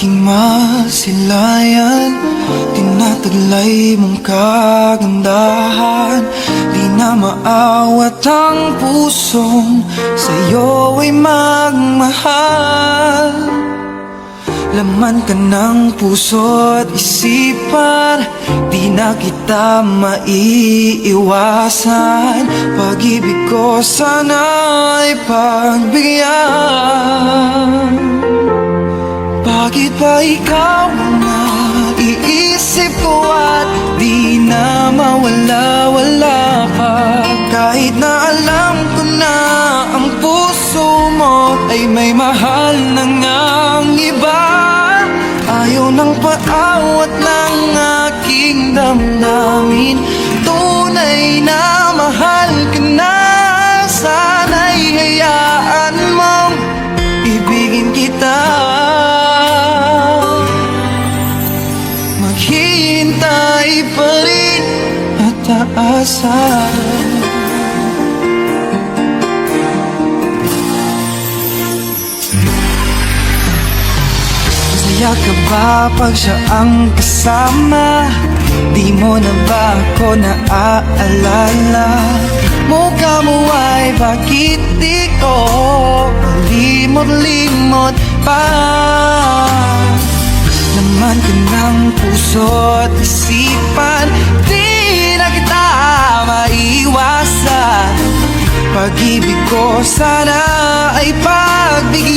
aking masilayan, tinataglay mong kagandahan. Di na maawat ang pusong sa'yo ay magmahal. Laman ka ng puso at isipan, di na kita maiiwasan. Pag-ibig ko sana ay pagbigyan. Bakit ba ikaw na iisip ko at di na mawala-wala pa? Kahit na alam ko na ang puso mo ay may mahal na ngang iba. Ayaw ng paawat ng aking damdamin, tunay na mahal ka na. Sana'y hayaan mong ibigin kita. Maghihintay pa rin at aasa. Masaya ka ba pag siya ang kasama? Di mo na ba ako naaalala? Mukha mo ay bakit di ko malimot-limot pa? Laman ka ng puso at isipan, di na kita maiwasan. Pag-ibig ko sana ay pagbigyan.